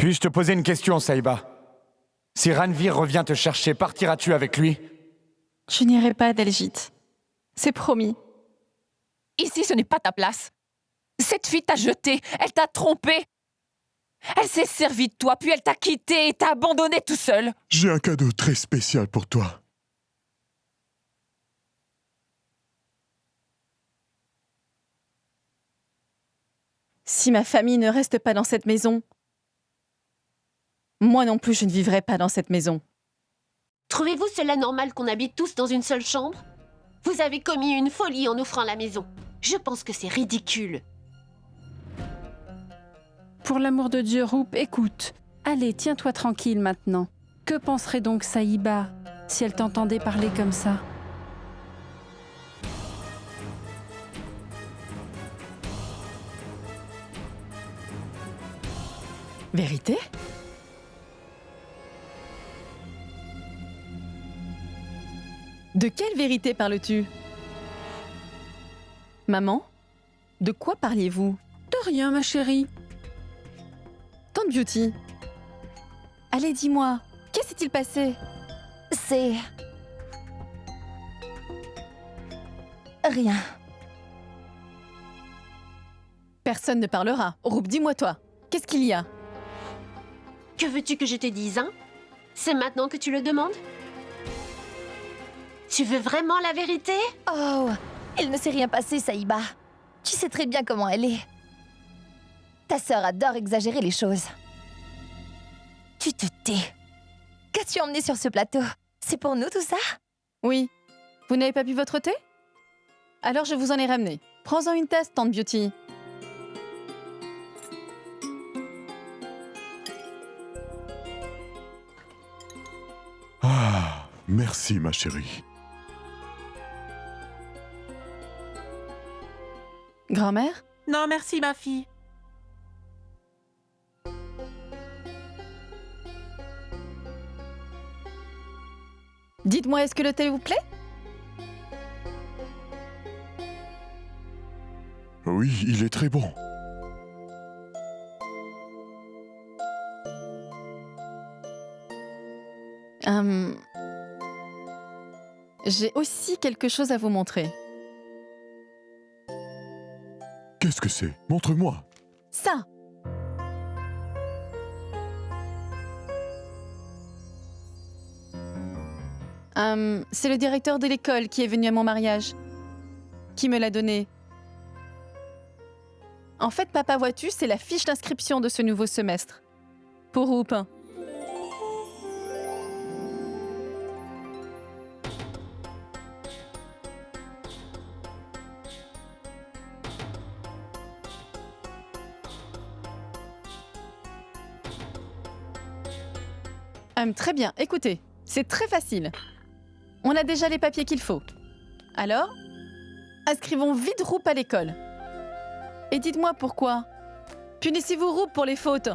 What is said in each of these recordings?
Puis-je te poser une question, Saïba? Si Ranveer revient te chercher, partiras-tu avec lui? Je n'irai pas, Daljeet. C'est promis. Ici, ce n'est pas ta place. Cette fille t'a jeté, elle t'a trompé. Elle s'est servie de toi, puis elle t'a quitté et t'a abandonné tout seul. J'ai un cadeau très spécial pour toi. Si ma famille ne reste pas dans cette maison, moi non plus je ne vivrai pas dans cette maison. Trouvez-vous cela normal qu'on habite tous dans une seule chambre? Vous avez commis une folie en offrant la maison. Je pense que c'est ridicule. Pour l'amour de Dieu, Roop, écoute. Allez, tiens-toi tranquille maintenant. Que penserait donc Saïba si elle t'entendait parler comme ça? Vérité? De quelle vérité parles-tu? Maman? De quoi parliez-vous? De rien, ma chérie. Tante Beauty. Allez, dis-moi, qu'est-ce s'est-il passé? C'est... rien. Personne ne parlera. Roop, dis-moi toi, qu'est-ce qu'il y a? Que veux-tu que je te dise, hein? C'est maintenant que tu le demandes? Tu veux vraiment la vérité? Oh, il ne s'est rien passé, Saïba. Tu sais très bien comment elle est. Ta sœur adore exagérer les choses. Tu te tais. Qu'as-tu emmené sur ce plateau? C'est pour nous tout ça? Oui. Vous n'avez pas bu votre thé? Alors je vous en ai ramené. Prends-en une tasse, Tante Beauty. Ah, merci ma chérie. Grand-mère? Non, merci, ma fille. Dites-moi, est-ce que le thé vous plaît? Oui, il est très bon. J'ai aussi quelque chose à vous montrer. Qu'est-ce que c'est? Montre-moi. Ça! C'est le directeur de l'école qui est venu à mon mariage. Qui me l'a donné. En fait, papa, vois-tu, c'est la fiche d'inscription de ce nouveau semestre. Pour Roop. Très bien, écoutez, c'est très facile. On a déjà les papiers qu'il faut. Alors, inscrivons vite Roop à l'école. Et dites-moi pourquoi. Punissez-vous Roop pour les fautes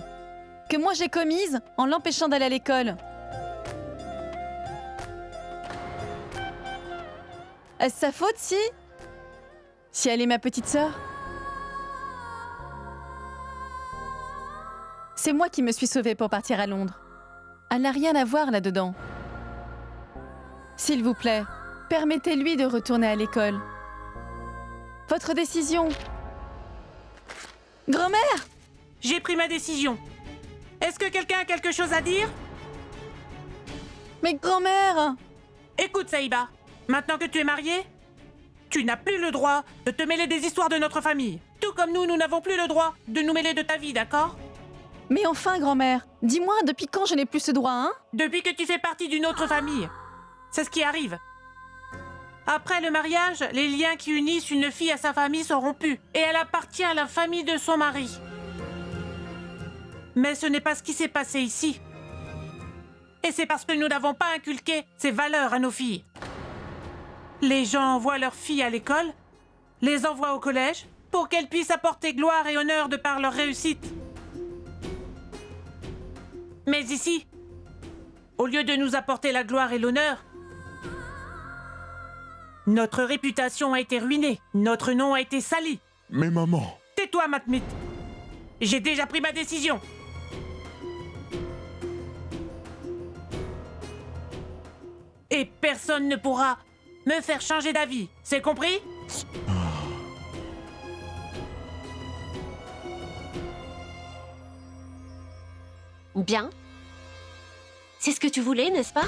que moi j'ai commises en l'empêchant d'aller à l'école. Est-ce sa faute si elle est ma petite sœur? C'est moi qui me suis sauvée pour partir à Londres. Elle n'a rien à voir là-dedans. S'il vous plaît, permettez-lui de retourner à l'école. Votre décision. Grand-mère! J'ai pris ma décision. Est-ce que quelqu'un a quelque chose à dire? Mais grand-mère! Écoute, Saïba, maintenant que tu es mariée, tu n'as plus le droit de te mêler des histoires de notre famille. Tout comme nous n'avons plus le droit de nous mêler de ta vie, d'accord? Mais enfin, grand-mère, dis-moi, depuis quand je n'ai plus ce droit, hein? Depuis que tu fais partie d'une autre famille. C'est ce qui arrive. Après le mariage, les liens qui unissent une fille à sa famille sont rompus et elle appartient à la famille de son mari. Mais ce n'est pas ce qui s'est passé ici. Et c'est parce que nous n'avons pas inculqué ces valeurs à nos filles. Les gens envoient leurs filles à l'école, les envoient au collège, pour qu'elles puissent apporter gloire et honneur de par leur réussite. Mais ici, au lieu de nous apporter la gloire et l'honneur, notre réputation a été ruinée, notre nom a été sali. Mais maman... Tais-toi, Matmut. J'ai déjà pris ma décision. Et personne ne pourra me faire changer d'avis. C'est compris? Bien. C'est ce que tu voulais, n'est-ce pas?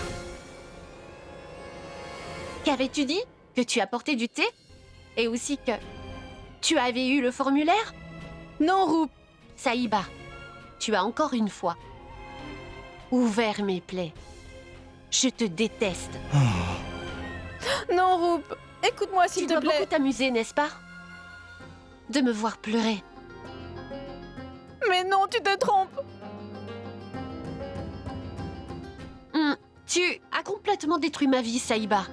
Qu'avais-tu dit? Que tu apportais du thé? Et aussi que tu avais eu le formulaire? Non, Roup. Saïba, tu as encore une fois ouvert mes plaies. Je te déteste. Non, Roup. Écoute-moi, Tu s'il te dois plaît. beaucoup t'amuser, n'est-ce pas? De me voir pleurer. Mais non, tu te trompes. Tu as complètement détruit ma vie, Saïba.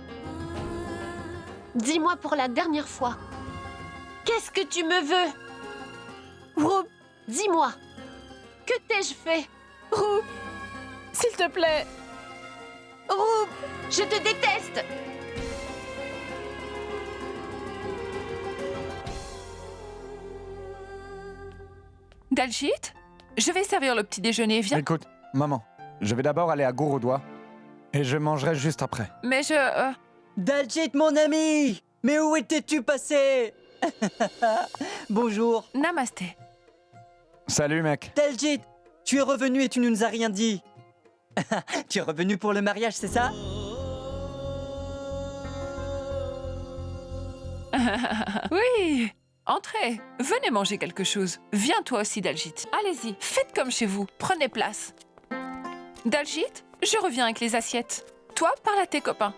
Dis-moi pour la dernière fois. Qu'est-ce que tu me veux? Roup, Dis-moi. Que t'ai-je fait? Roup, s'il te plaît. Roup. Je te déteste! Dalgit, je vais servir le petit déjeuner, viens. Écoute, maman, je vais d'abord aller à Gorodois et je mangerai juste après. Mais je... Dalgit, mon ami! Mais où étais-tu passé? Bonjour. Namasté. Salut, mec. Dalgit, tu es revenu et tu ne nous as rien dit. Tu es revenu pour le mariage, c'est ça? Oui, entrez, venez manger quelque chose. Viens toi aussi, Dalgit. Allez-y, faites comme chez vous, prenez place. Dalgit, je reviens avec les assiettes. Toi, parle à tes copains.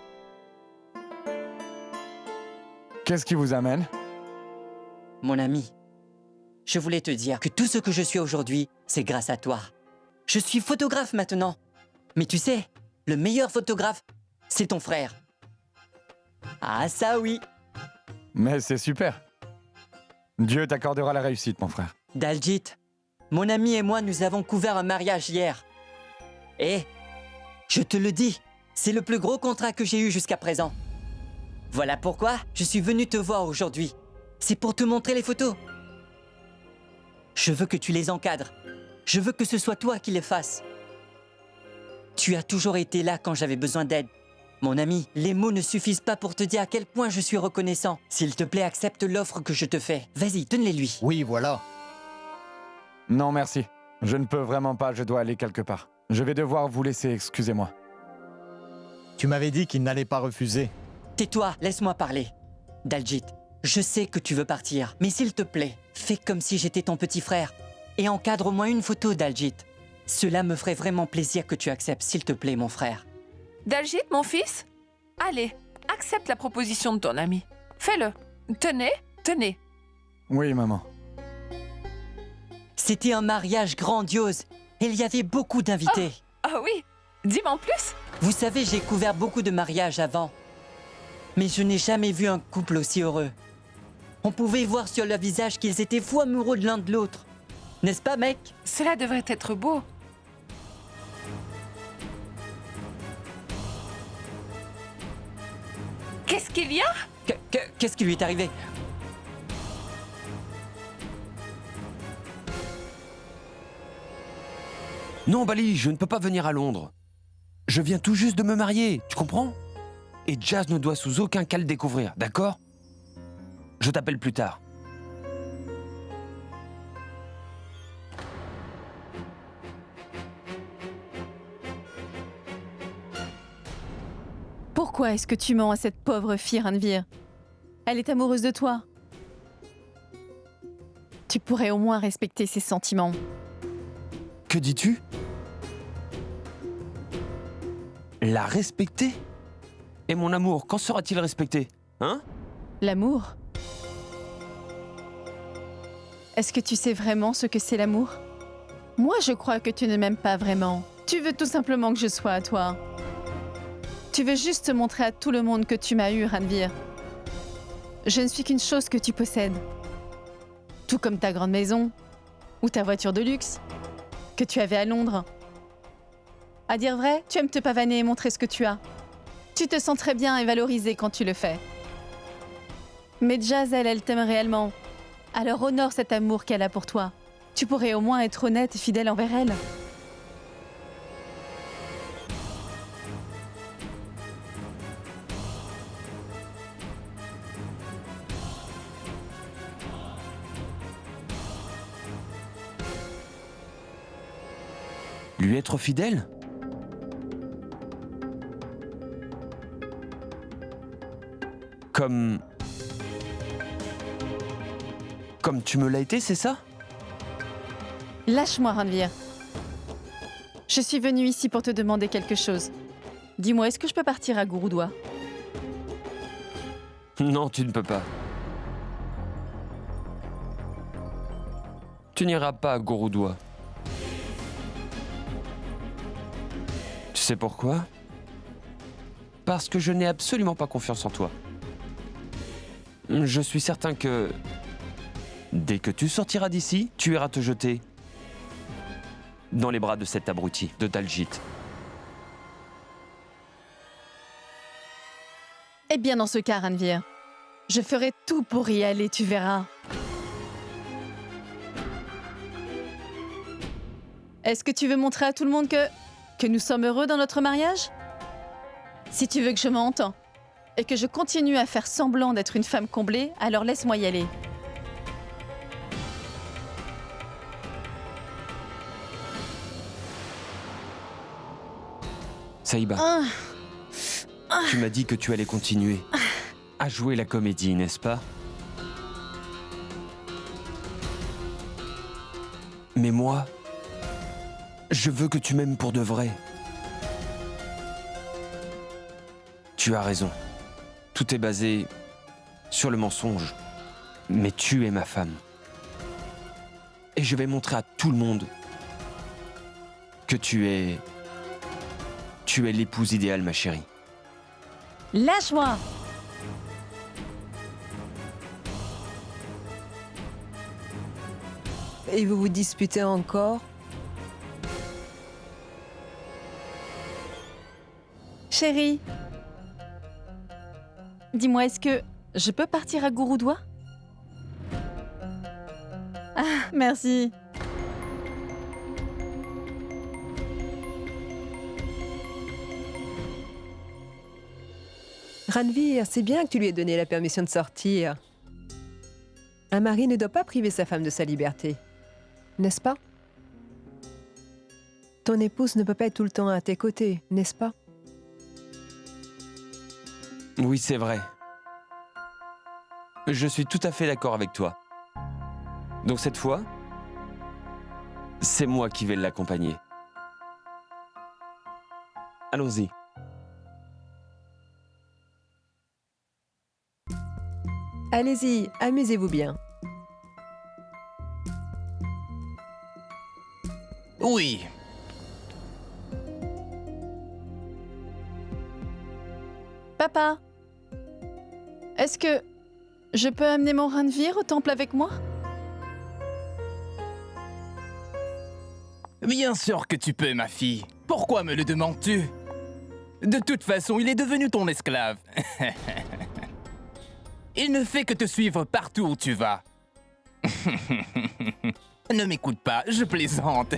Qu'est-ce qui vous amène? Mon ami, je voulais te dire que tout ce que je suis aujourd'hui, c'est grâce à toi. Je suis photographe maintenant. Mais tu sais, le meilleur photographe, c'est ton frère. Ah ça oui! Mais c'est super. Dieu t'accordera la réussite, mon frère. Dalgit, mon ami et moi, nous avons couvert un mariage hier. Et, je te le dis, c'est le plus gros contrat que j'ai eu jusqu'à présent. Voilà pourquoi je suis venu te voir aujourd'hui. C'est pour te montrer les photos. Je veux que tu les encadres. Je veux que ce soit toi qui les fasses. Tu as toujours été là quand j'avais besoin d'aide. Mon ami, les mots ne suffisent pas pour te dire à quel point je suis reconnaissant. S'il te plaît, accepte l'offre que je te fais. Vas-y, donne-les-lui. Oui, voilà. Non, merci. Je ne peux vraiment pas, je dois aller quelque part. Je vais devoir vous laisser, excusez-moi. Tu m'avais dit qu'il n'allait pas refuser. Tais-toi, laisse-moi parler. Dalgit, je sais que tu veux partir, mais s'il te plaît, fais comme si j'étais ton petit frère. Et encadre au moins une photo, Dalgit. Cela me ferait vraiment plaisir que tu acceptes, s'il te plaît, mon frère. Dalgit, mon fils, allez, accepte la proposition de ton ami. Fais-le. Tenez, tenez. Oui, maman. C'était un mariage grandiose. Et il y avait beaucoup d'invités. Ah oui, dis-moi en plus. Vous savez, j'ai couvert beaucoup de mariages avant. Mais je n'ai jamais vu un couple aussi heureux. On pouvait voir sur leur visage qu'ils étaient fous amoureux de l'un de l'autre. N'est-ce pas, mec? Cela devrait être beau. Qu'est-ce qu'il y a? Qu'est-ce qui lui est arrivé? Non, Bali, je ne peux pas venir à Londres. Je viens tout juste de me marier, tu comprends? Et Jazz ne doit sous aucun cas le découvrir, d'accord? Je t'appelle plus tard. Pourquoi est-ce que tu mens à cette pauvre fille, Ranvir? Elle est amoureuse de toi. Tu pourrais au moins respecter ses sentiments. Que dis-tu? La respecter? Et mon amour, quand sera-t-il respecté? Hein? L'amour? Est-ce que tu sais vraiment ce que c'est l'amour? Moi, je crois que tu ne m'aimes pas vraiment. Tu veux tout simplement que je sois à toi. Tu veux juste montrer à tout le monde que tu m'as eu, Ranvir. Je ne suis qu'une chose que tu possèdes. Tout comme ta grande maison, ou ta voiture de luxe, que tu avais à Londres. À dire vrai, tu aimes te pavaner et montrer ce que tu as. Tu te sens très bien et valorisé quand tu le fais. Mais Jazz, elle t'aime réellement. Alors honore cet amour qu'elle a pour toi. Tu pourrais au moins être honnête et fidèle envers elle. Lui être fidèle? Comme tu me l'as été, c'est ça? Lâche-moi, Ranvir. Je suis venue ici pour te demander quelque chose. Dis-moi, est-ce que je peux partir à Gouroudoua? Non, tu ne peux pas. Tu n'iras pas à Gouroudoua. Tu sais pourquoi? Parce que je n'ai absolument pas confiance en toi. Je suis certain que dès que tu sortiras d'ici, tu iras te jeter dans les bras de cet abruti, de Dalgit. Eh bien, dans ce cas, Ranvir, je ferai tout pour y aller, tu verras. Est-ce que tu veux montrer à tout le monde que nous sommes heureux dans notre mariage? Si tu veux que je mente et que je continue à faire semblant d'être une femme comblée, alors laisse-moi y aller. Saïba, tu m'as dit que tu allais continuer à jouer la comédie, n'est-ce pas? Mais moi, je veux que tu m'aimes pour de vrai. Tu as raison. Tout est basé sur le mensonge. Mais tu es ma femme. Et je vais montrer à tout le monde que tu es l'épouse idéale, ma chérie. Lâche-moi! Et vous vous disputez encore? Chérie, dis-moi, est-ce que je peux partir à Gouroudoua? Ah, merci. Ranvir, c'est bien que tu lui aies donné la permission de sortir. Un mari ne doit pas priver sa femme de sa liberté, n'est-ce pas? Ton épouse ne peut pas être tout le temps à tes côtés, n'est-ce pas? Oui, c'est vrai. Je suis tout à fait d'accord avec toi. Donc cette fois, c'est moi qui vais l'accompagner. Allons-y. Allez-y, amusez-vous bien. Oui. Papa, est-ce que je peux amener mon Ranvir au temple avec moi? Bien sûr que tu peux, ma fille. Pourquoi me le demandes-tu? De toute façon, il est devenu ton esclave. Il ne fait que te suivre partout où tu vas. Ne m'écoute pas, je plaisante.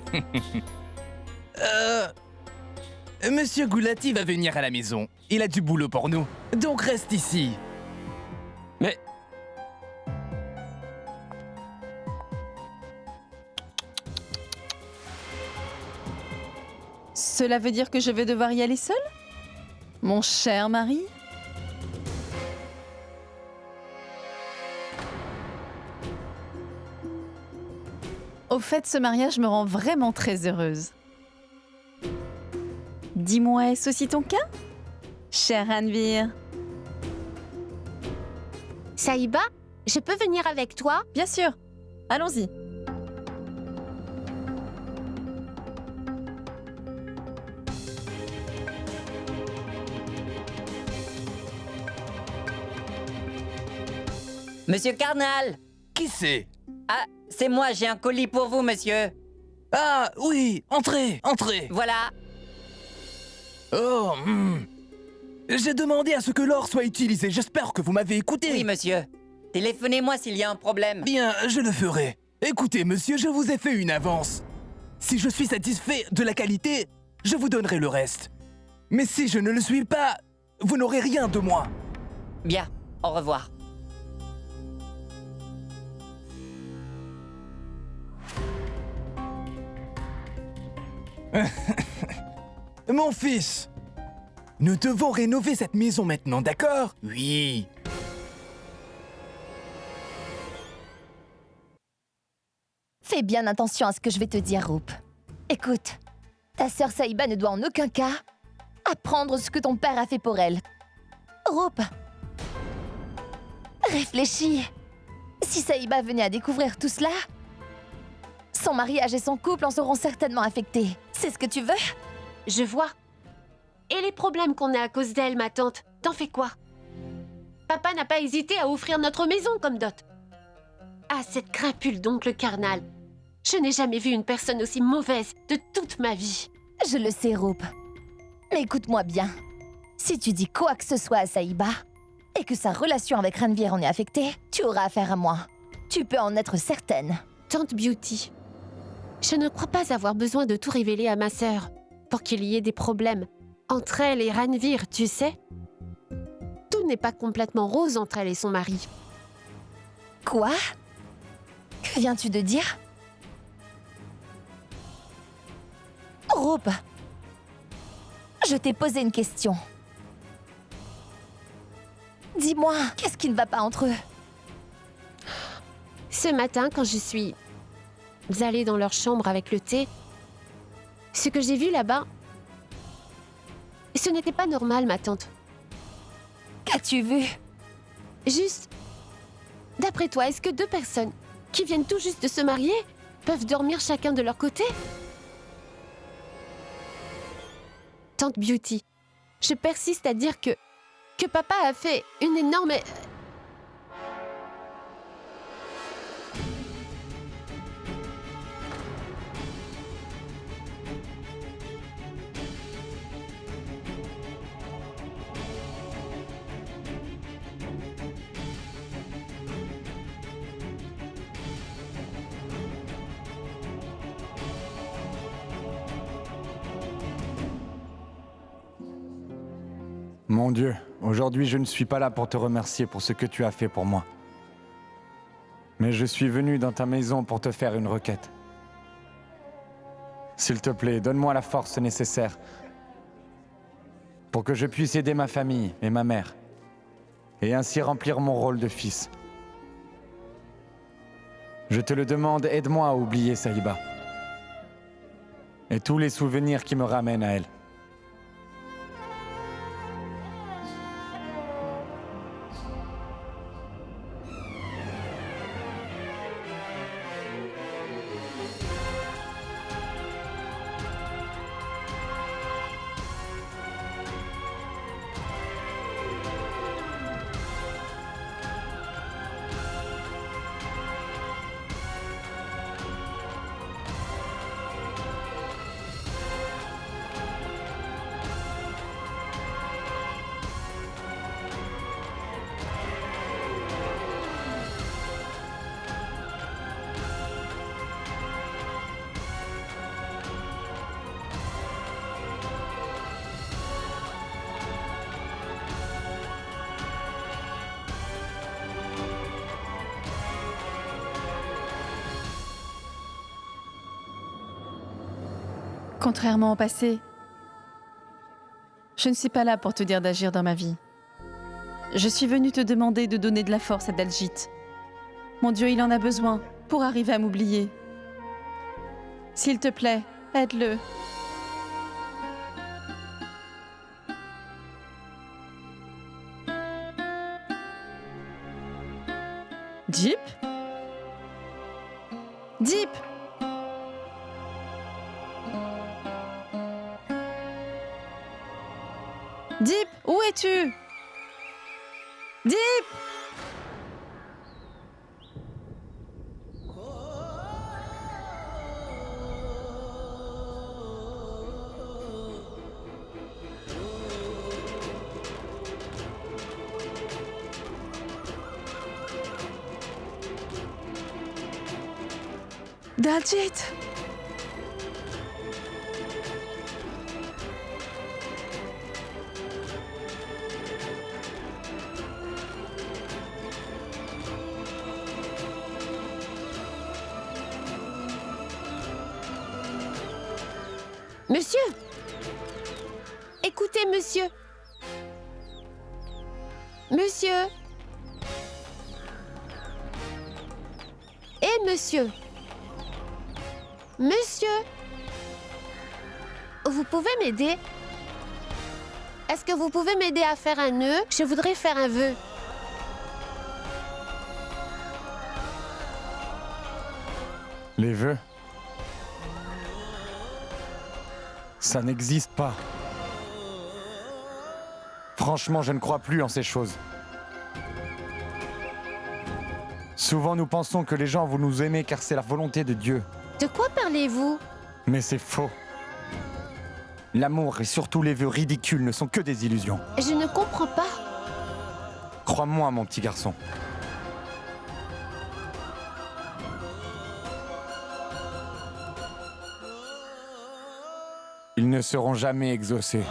Monsieur Goulati va venir à la maison. Il a du boulot pour nous. Donc reste ici. Mais... Cela veut dire que je vais devoir y aller seule? Mon cher mari? Au fait, ce mariage me rend vraiment très heureuse. Dis-moi, est-ce aussi ton cas, cher Ranvir? Saïba, je peux venir avec toi? Bien sûr. Allons-y. Monsieur Carnal! Qui c'est? Ah, c'est moi, j'ai un colis pour vous, monsieur. Ah, oui, entrez, entrez. Voilà. Oh, j'ai demandé à ce que l'or soit utilisé. J'espère que vous m'avez écouté. Oui, monsieur. Téléphonez-moi s'il y a un problème. Bien, je le ferai. Écoutez, monsieur, je vous ai fait une avance. Si je suis satisfait de la qualité, je vous donnerai le reste. Mais si je ne le suis pas, vous n'aurez rien de moi. Bien, au revoir. Mon fils, nous devons rénover cette maison maintenant, d'accord? Oui. Fais bien attention à ce que je vais te dire, Roop. Écoute, ta sœur Saïba ne doit en aucun cas apprendre ce que ton père a fait pour elle. Roop, réfléchis. Si Saïba venait à découvrir tout cela, son mariage et son couple en seront certainement affectés. C'est ce que tu veux? Je vois. Et les problèmes qu'on a à cause d'elle, ma tante, t'en fais quoi? Papa n'a pas hésité à offrir notre maison comme dot. Ah, cette crapule d'oncle Carnal. Je n'ai jamais vu une personne aussi mauvaise de toute ma vie. Je le sais, Roop. Mais écoute-moi bien. Si tu dis quoi que ce soit à Saïba, et que sa relation avec Ranveer en est affectée, tu auras affaire à moi. Tu peux en être certaine. Tante Beauty, je ne crois pas avoir besoin de tout révéler à ma sœur pour qu'il y ait des problèmes entre elle et Ranveer, tu sais. Tout n'est pas complètement rose entre elle et son mari. Quoi? Que viens-tu de dire? Roop, je t'ai posé une question. Dis-moi, qu'est-ce qui ne va pas entre eux? Ce matin, quand je suis allée dans leur chambre avec le thé, ce que j'ai vu là-bas, ce n'était pas normal, ma tante. Qu'as-tu vu? Juste, d'après toi, est-ce que deux personnes qui viennent tout juste de se marier peuvent dormir chacun de leur côté? Tante Beauty, je persiste à dire que papa a fait une énorme... Mon Dieu, aujourd'hui je ne suis pas là pour te remercier pour ce que tu as fait pour moi. Mais je suis venu dans ta maison pour te faire une requête. S'il te plaît, donne-moi la force nécessaire pour que je puisse aider ma famille et ma mère, et ainsi remplir mon rôle de fils. Je te le demande, aide-moi à oublier Saïba et tous les souvenirs qui me ramènent à elle. Contrairement au passé, je ne suis pas là pour te dire d'agir dans ma vie. Je suis venue te demander de donner de la force à Daljit. Mon Dieu, il en a besoin pour arriver à m'oublier. S'il te plaît, aide-le. Deep? Deep! Deep, où es-tu? Deep! Daljit! Monsieur! Écoutez, monsieur! Monsieur! Eh, monsieur! Monsieur! Vous pouvez m'aider? Est-ce que vous pouvez m'aider à faire un nœud? Je voudrais faire un vœu. Les vœux? Ça n'existe pas. Franchement, je ne crois plus en ces choses. Souvent, nous pensons que les gens vont nous aimer car c'est la volonté de Dieu. De quoi parlez-vous? Mais c'est faux. L'amour et surtout les vœux ridicules ne sont que des illusions. Je ne comprends pas. Crois-moi, mon petit garçon. Ils ne seront jamais exaucés.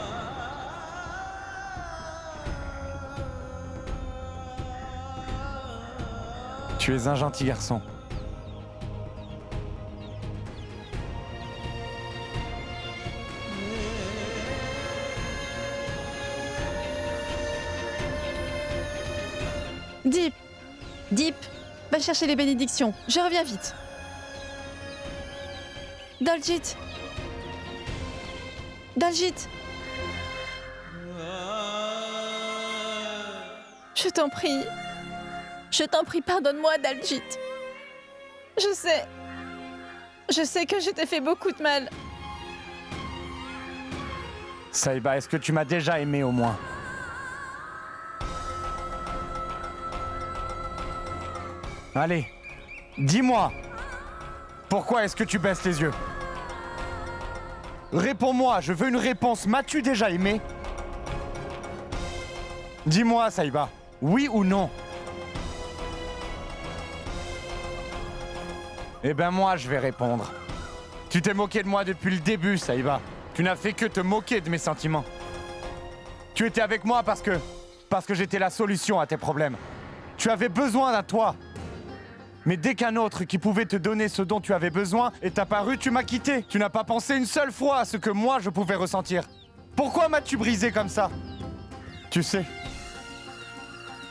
Tu es un gentil garçon. Deep! Deep! Va chercher les bénédictions. Je reviens vite. Daljit! Daljit! Je t'en prie. Je t'en prie, pardonne-moi, Daljit. Je sais que je t'ai fait beaucoup de mal. Saïba, est-ce que tu m'as déjà aimé au moins? Allez, dis-moi. Pourquoi est-ce que tu baisses les yeux? Réponds-moi, je veux une réponse. M'as-tu déjà aimé? Dis-moi, Saïba, oui ou non? Eh ben moi, je vais répondre. Tu t'es moqué de moi depuis le début, Saïba. Tu n'as fait que te moquer de mes sentiments. Tu étais avec moi parce que j'étais la solution à tes problèmes. Tu avais besoin d'un toit. Mais dès qu'un autre qui pouvait te donner ce dont tu avais besoin est apparu, tu m'as quitté. Tu n'as pas pensé une seule fois à ce que moi je pouvais ressentir. Pourquoi m'as-tu brisé comme ça? Tu sais,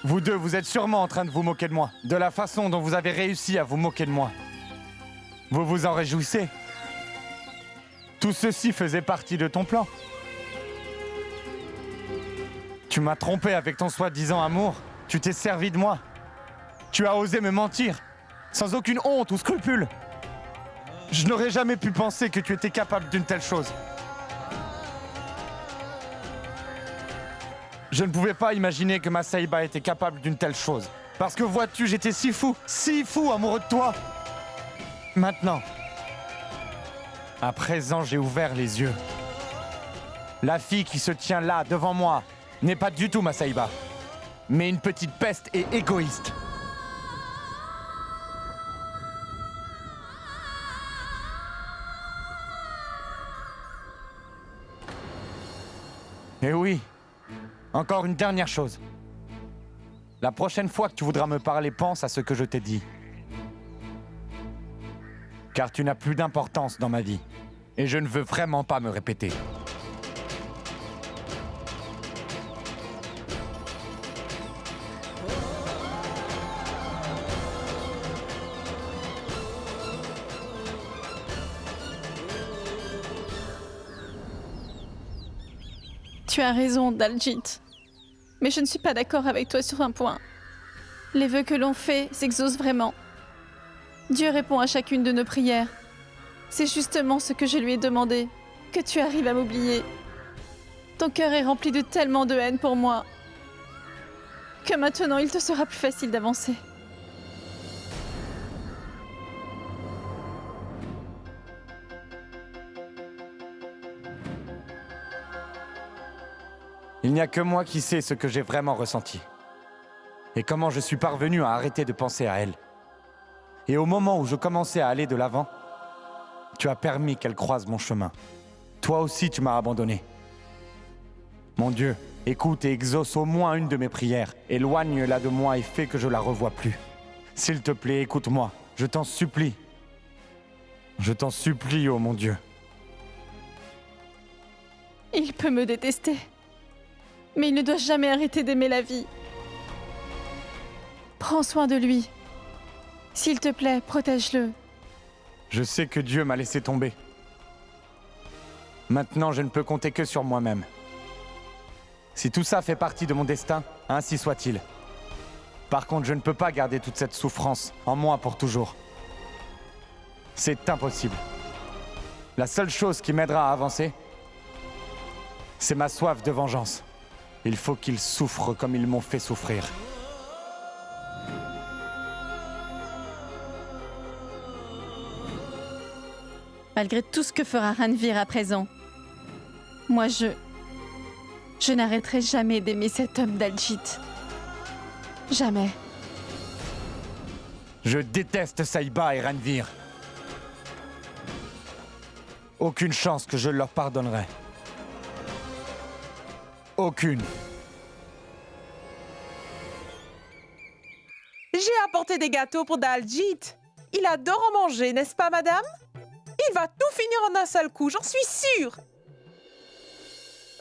vous deux, vous êtes sûrement en train de vous moquer de moi. De la façon dont vous avez réussi à vous moquer de moi. Vous vous en réjouissez. Tout ceci faisait partie de ton plan. Tu m'as trompé avec ton soi-disant amour. Tu t'es servi de moi. Tu as osé me mentir. Sans aucune honte ou scrupule. Je n'aurais jamais pu penser que tu étais capable d'une telle chose. Je ne pouvais pas imaginer que ma Saïba était capable d'une telle chose. Parce que vois-tu, j'étais si fou amoureux de toi. Maintenant, à présent, j'ai ouvert les yeux. La fille qui se tient là, devant moi, n'est pas du tout ma Saïba, mais une petite peste et égoïste. Et oui, encore une dernière chose. La prochaine fois que tu voudras me parler, pense à ce que je t'ai dit. Car tu n'as plus d'importance dans ma vie. Et je ne veux vraiment pas me répéter. Tu as raison, Daljit. Mais je ne suis pas d'accord avec toi sur un point. Les vœux que l'on fait s'exaucent vraiment. Dieu répond à chacune de nos prières. C'est justement ce que je lui ai demandé, que tu arrives à m'oublier. Ton cœur est rempli de tellement de haine pour moi, que maintenant il te sera plus facile d'avancer. Il n'y a que moi qui sais ce que j'ai vraiment ressenti. Et comment je suis parvenu à arrêter de penser à elle. Et au moment où je commençais à aller de l'avant, tu as permis qu'elle croise mon chemin. Toi aussi, tu m'as abandonné. Mon Dieu, écoute et exauce au moins une de mes prières. Éloigne-la de moi et fais que je la revoie plus. S'il te plaît, écoute-moi. Je t'en supplie. Je t'en supplie, oh mon Dieu. Il peut me détester. Mais il ne doit jamais arrêter d'aimer la vie. Prends soin de lui. S'il te plaît, protège-le. Je sais que Dieu m'a laissé tomber. Maintenant, je ne peux compter que sur moi-même. Si tout ça fait partie de mon destin, ainsi soit-il. Par contre, je ne peux pas garder toute cette souffrance en moi pour toujours. C'est impossible. La seule chose qui m'aidera à avancer, c'est ma soif de vengeance. Il faut qu'ils souffrent comme ils m'ont fait souffrir. Malgré tout ce que fera Ranvir à présent, moi je n'arrêterai jamais d'aimer cet homme d'Aljit. Jamais. Je déteste Saïba et Ranvir. Aucune chance que je leur pardonnerai. Aucune. J'ai apporté des gâteaux pour Daljit. Il adore en manger, n'est-ce pas, madame? Il va tout finir en un seul coup, j'en suis sûre.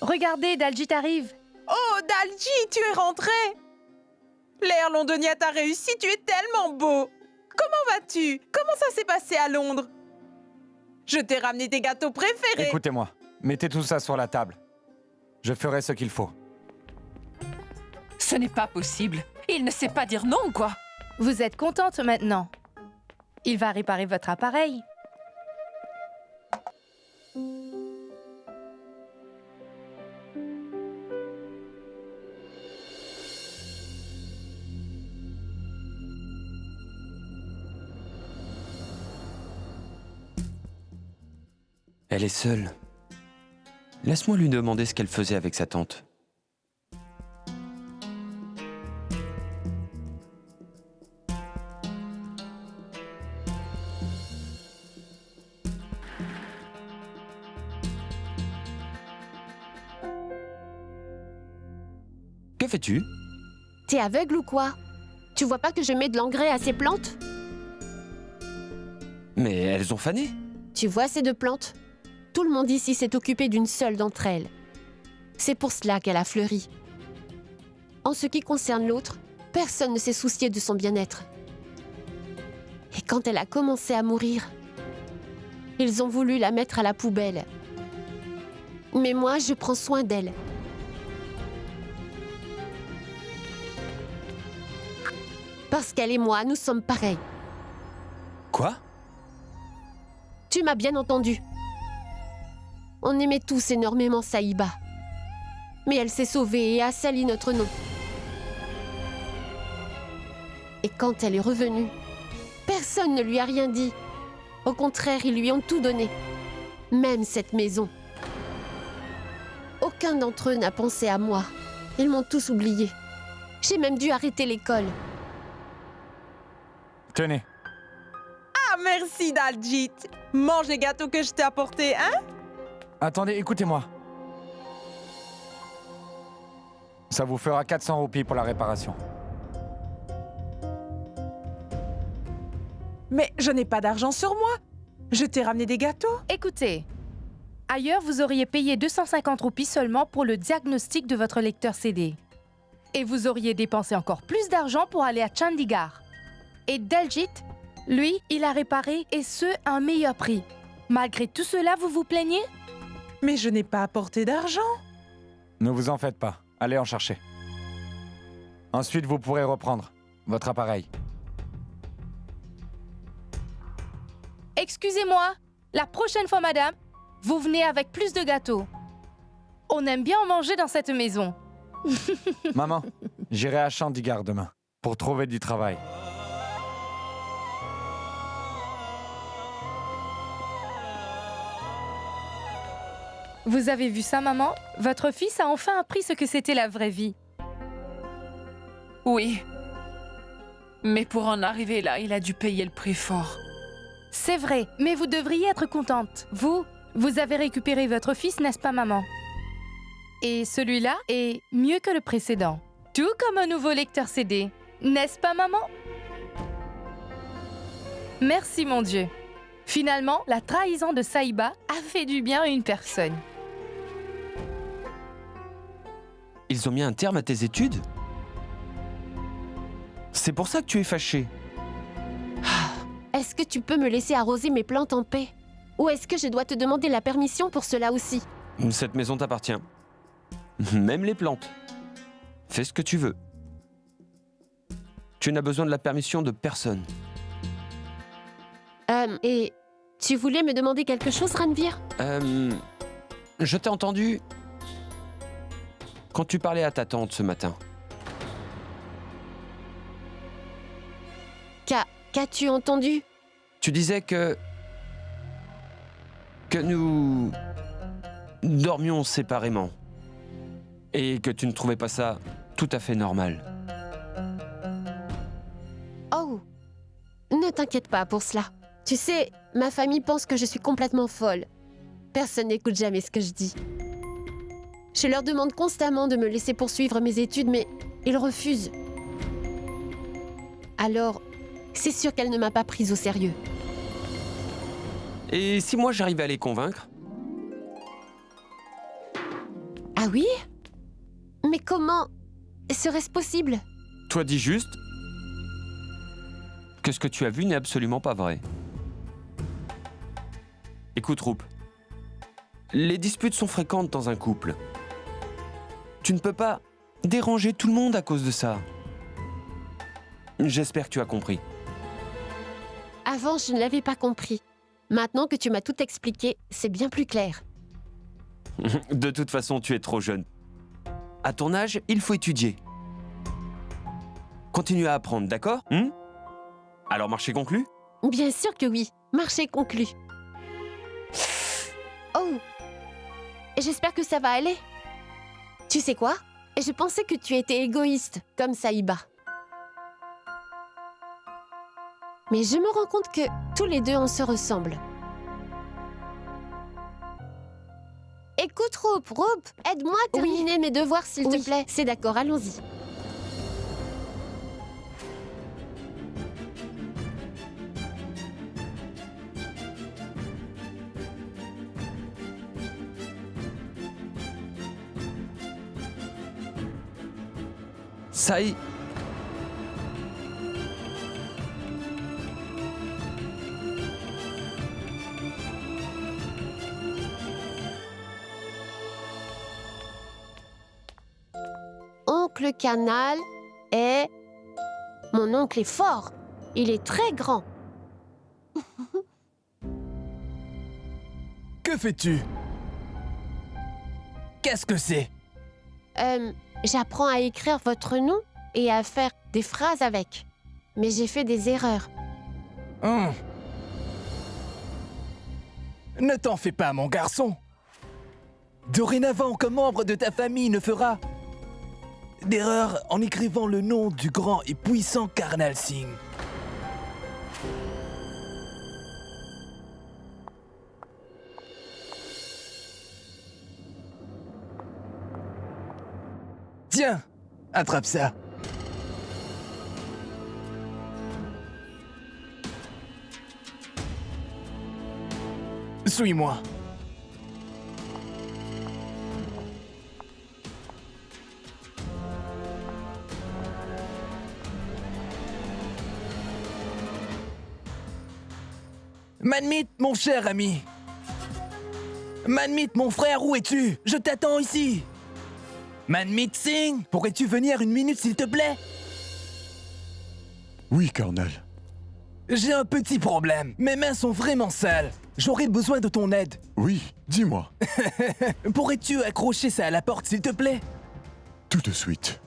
Regardez, Daljit arrive. Oh, Daljit, tu es rentré. L'air londonien t'a réussi, tu es tellement beau. Comment vas-tu? Comment ça s'est passé à Londres? Je t'ai ramené tes gâteaux préférés. Écoutez-moi, mettez tout ça sur la table. Je ferai ce qu'il faut. Ce n'est pas possible. Il ne sait pas dire non, quoi. Vous êtes contente maintenant. Il va réparer votre appareil. Elle est seule. Laisse-moi lui demander ce qu'elle faisait avec sa tante. Que fais-tu? T'es aveugle ou quoi? Tu vois pas que je mets de l'engrais à ces plantes? Mais elles ont fané. Tu vois ces deux plantes? Tout le monde ici s'est occupé d'une seule d'entre elles. C'est pour cela qu'elle a fleuri. En ce qui concerne l'autre, personne ne s'est soucié de son bien-être. Et quand elle a commencé à mourir, ils ont voulu la mettre à la poubelle. Mais moi, je prends soin d'elle. Parce qu'elle et moi, nous sommes pareils. Quoi? Tu m'as bien entendu. On aimait tous énormément Saïba. Mais elle s'est sauvée et a sali notre nom. Et quand elle est revenue, personne ne lui a rien dit. Au contraire, ils lui ont tout donné. Même cette maison. Aucun d'entre eux n'a pensé à moi. Ils m'ont tous oublié. J'ai même dû arrêter l'école. Tenez. Ah, merci, Daljit. Mange les gâteaux que je t'ai apportés, hein? Attendez, écoutez-moi. Ça vous fera 400 roupies pour la réparation. Mais je n'ai pas d'argent sur moi. Je t'ai ramené des gâteaux. Écoutez, ailleurs, vous auriez payé 250 roupies seulement pour le diagnostic de votre lecteur CD. Et vous auriez dépensé encore plus d'argent pour aller à Chandigarh. Et Daljit, lui, il a réparé, et ce, à un meilleur prix. Malgré tout cela, vous vous plaignez? Mais je n'ai pas apporté d'argent. Ne vous en faites pas. Allez en chercher. Ensuite, vous pourrez reprendre votre appareil. Excusez-moi, la prochaine fois, madame, vous venez avec plus de gâteaux. On aime bien en manger dans cette maison. Maman, j'irai à Chandigarh demain pour trouver du travail. Vous avez vu ça, maman? Votre fils a enfin appris ce que c'était la vraie vie. Oui. Mais pour en arriver là, il a dû payer le prix fort. C'est vrai, mais vous devriez être contente. Vous avez récupéré votre fils, n'est-ce pas, maman? Et celui-là est mieux que le précédent. Tout comme un nouveau lecteur CD. N'est-ce pas, maman? Merci, mon Dieu. Finalement, la trahison de Saïba a fait du bien à une personne. Ils ont mis un terme à tes études? C'est pour ça que tu es fâché. Est-ce que tu peux me laisser arroser mes plantes en paix? Ou est-ce que je dois te demander la permission pour cela aussi? Cette maison t'appartient. Même les plantes. Fais ce que tu veux. Tu n'as besoin de la permission de personne. Et tu voulais me demander quelque chose, Ranvir? Je t'ai entendu quand tu parlais à ta tante ce matin. Qu'as-tu entendu? Tu disais que nous dormions séparément et que tu ne trouvais pas ça tout à fait normal. Oh, ne t'inquiète pas pour cela. Tu sais, ma famille pense que je suis complètement folle. Personne n'écoute jamais ce que je dis. Je leur demande constamment de me laisser poursuivre mes études, mais ils refusent. Alors, c'est sûr qu'elle ne m'a pas prise au sérieux. Et si moi j'arrivais à les convaincre? Ah oui? Mais comment serait-ce possible? Toi dis juste que ce que tu as vu n'est absolument pas vrai. Écoute, Roup, les disputes sont fréquentes dans un couple. Tu ne peux pas déranger tout le monde à cause de ça. J'espère que tu as compris. Avant, je ne l'avais pas compris. Maintenant que tu m'as tout expliqué, c'est bien plus clair. De toute façon, tu es trop jeune. À ton âge, il faut étudier. Continue à apprendre, d'accord? Alors, marché conclu? Bien sûr que oui. Marché conclu. Oh! J'espère que ça va aller. Tu sais quoi? Je pensais que tu étais égoïste, comme Saïba. Mais je me rends compte que tous les deux, on se ressemble. Écoute, Roup, aide-moi à terminer mes devoirs, s'il te plaît. C'est d'accord, allons-y. Saï... Oncle Canal est... Mon oncle est fort. Il est très grand. Que fais-tu? Qu'est-ce que c'est? J'apprends à écrire votre nom et à faire des phrases avec. Mais j'ai fait des erreurs. Ne t'en fais pas, mon garçon. Dorénavant, aucun membre de ta famille ne fera d'erreur en écrivant le nom du grand et puissant Karnal Singh. Tiens, attrape ça. Suis-moi. Manmeet, mon cher ami. Manmeet, mon frère, où es-tu? Je t'attends ici. Manmeet Singh, pourrais-tu venir une minute, s'il te plaît? Oui, Karnal. J'ai un petit problème. Mes mains sont vraiment sales. J'aurais besoin de ton aide. Oui, dis-moi. Pourrais-tu accrocher ça à la porte, s'il te plaît? Tout de suite.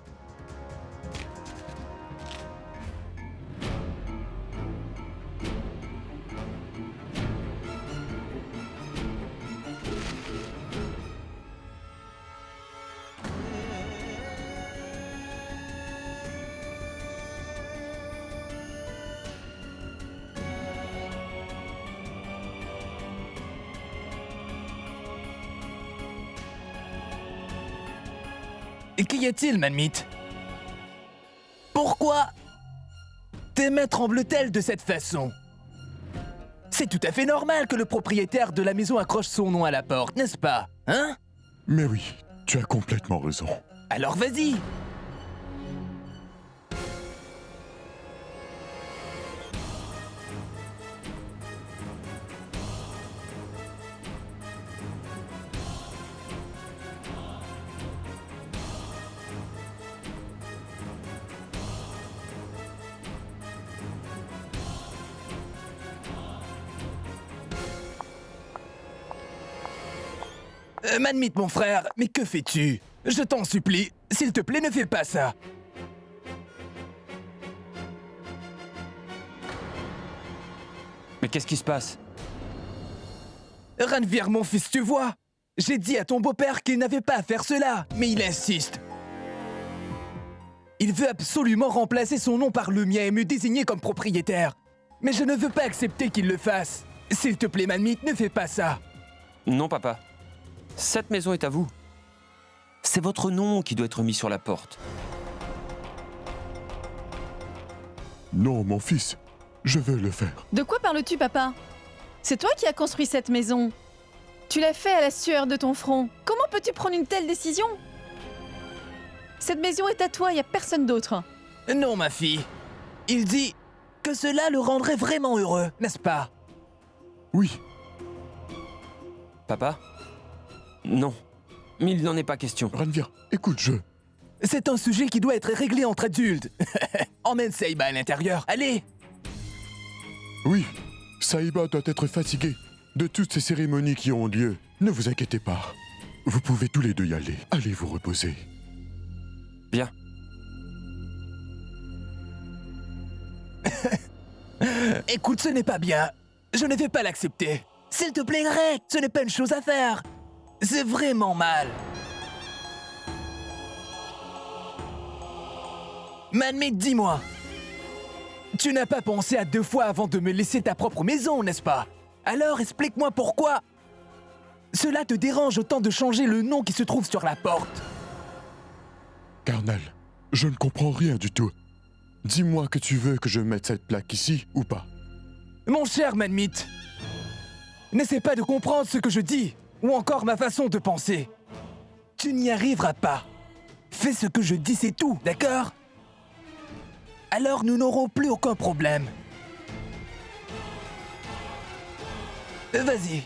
Et qu'y a-t-il, Manmeet? Pourquoi tes mains tremblent-elles de cette façon? C'est tout à fait normal que le propriétaire de la maison accroche son nom à la porte, n'est-ce pas? Hein? Mais oui, tu as complètement raison. Alors vas-y. Manmit, mon frère, mais que fais-tu? Je t'en supplie, s'il te plaît, ne fais pas ça. Mais qu'est-ce qui se passe? Ranvir, mon fils, tu vois? J'ai dit à ton beau-père qu'il n'avait pas à faire cela, mais il insiste. Il veut absolument remplacer son nom par le mien et me désigner comme propriétaire. Mais je ne veux pas accepter qu'il le fasse. S'il te plaît, Manmit, ne fais pas ça. Non, papa. Cette maison est à vous. C'est votre nom qui doit être mis sur la porte. Non, mon fils, je veux le faire. De quoi parles-tu, papa? C'est toi qui as construit cette maison. Tu l'as fait à la sueur de ton front. Comment peux-tu prendre une telle décision? Cette maison est à toi, il n'y a personne d'autre. Non, ma fille. Il dit que cela le rendrait vraiment heureux, n'est-ce pas? Oui. Papa? Non. Il n'en est pas question. Ranvir, écoute, C'est un sujet qui doit être réglé entre adultes. Emmène Saïba à l'intérieur, allez! Oui, Saïba doit être fatiguée de toutes ces cérémonies qui ont lieu. Ne vous inquiétez pas. Vous pouvez tous les deux y aller. Allez vous reposer. Bien. Écoute, ce n'est pas bien. Je ne vais pas l'accepter. S'il te plaît, Greg, ce n'est pas une chose à faire. C'est vraiment mal. Manmit, dis-moi. Tu n'as pas pensé à 2 fois avant de me laisser ta propre maison, n'est-ce pas? Alors explique-moi pourquoi. Cela te dérange autant de changer le nom qui se trouve sur la porte. Carnal, je ne comprends rien du tout. Dis-moi que tu veux que je mette cette plaque ici ou pas. Mon cher Manmit, n'essaie pas de comprendre ce que je dis, ou encore ma façon de penser. Tu n'y arriveras pas. Fais ce que je dis, c'est tout, d'accord? Alors nous n'aurons plus aucun problème. Vas-y.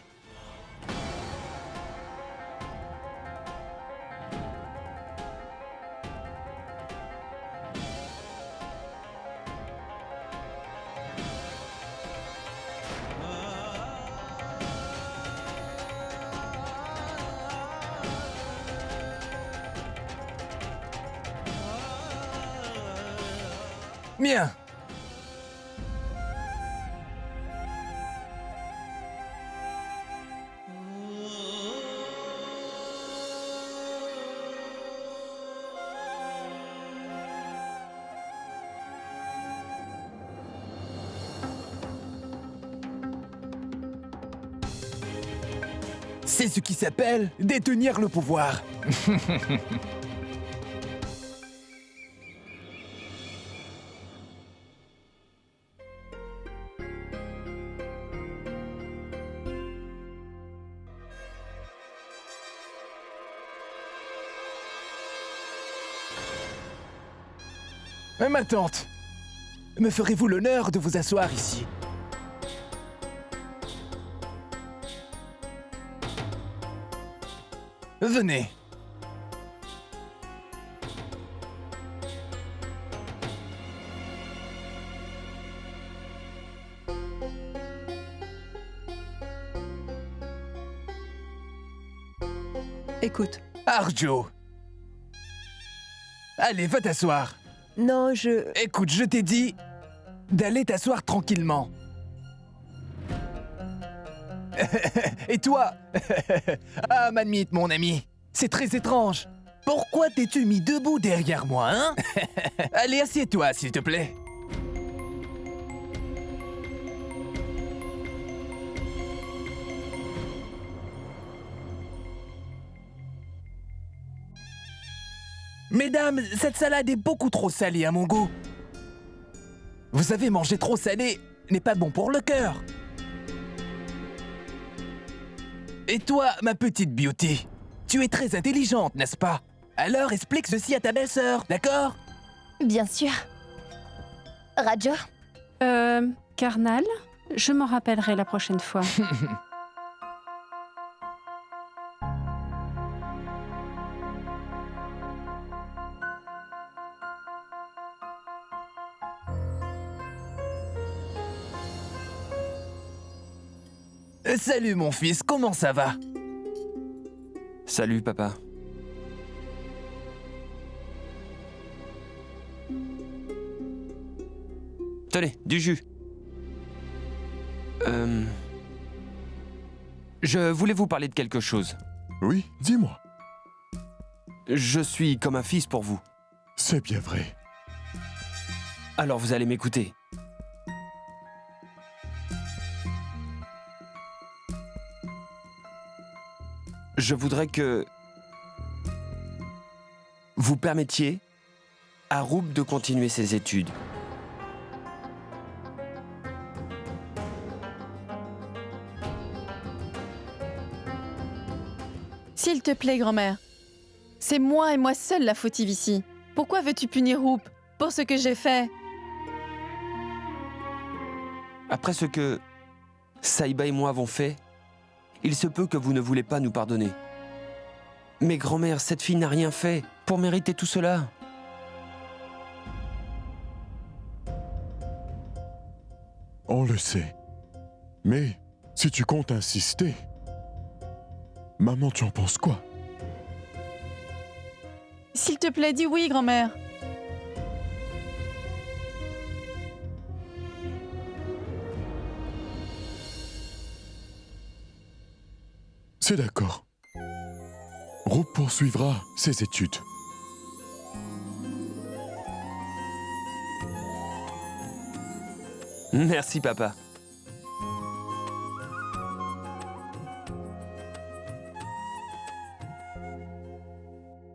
Bien. C'est ce qui s'appelle détenir le pouvoir. Ma tante, me ferez-vous l'honneur de vous asseoir ici? Venez. Écoute. Arjo. Allez, va t'asseoir. Non, Écoute, je t'ai dit d'aller t'asseoir tranquillement. Et toi? Ah, Manmit, mon ami, c'est très étrange. Pourquoi t'es-tu mis debout derrière moi, hein? Allez, assieds-toi, s'il te plaît. Mesdames, cette salade est beaucoup trop salée à mon goût. Vous savez, manger trop salé n'est pas bon pour le cœur. Et toi, ma petite beauty, tu es très intelligente, n'est-ce pas? Alors explique ceci à ta belle-sœur, d'accord? Bien sûr. Rajo, Karnal, je m'en rappellerai la prochaine fois. Salut mon fils, comment ça va? Salut, papa. Tenez, du jus. Je voulais vous parler de quelque chose. Oui, dis-moi. Je suis comme un fils pour vous. C'est bien vrai. Alors vous allez m'écouter. Je voudrais que vous permettiez à Roup de continuer ses études. S'il te plaît, grand-mère. C'est moi et moi seule la fautive ici. Pourquoi veux-tu punir Roup pour ce que j'ai fait? Après ce que Saïba et moi avons fait, il se peut que vous ne voulez pas nous pardonner. Mais grand-mère, cette fille n'a rien fait pour mériter tout cela. On le sait. Mais si tu comptes insister, maman, tu en penses quoi? S'il te plaît, dis oui, grand-mère. C'est d'accord. Roup poursuivra ses études. Merci, papa.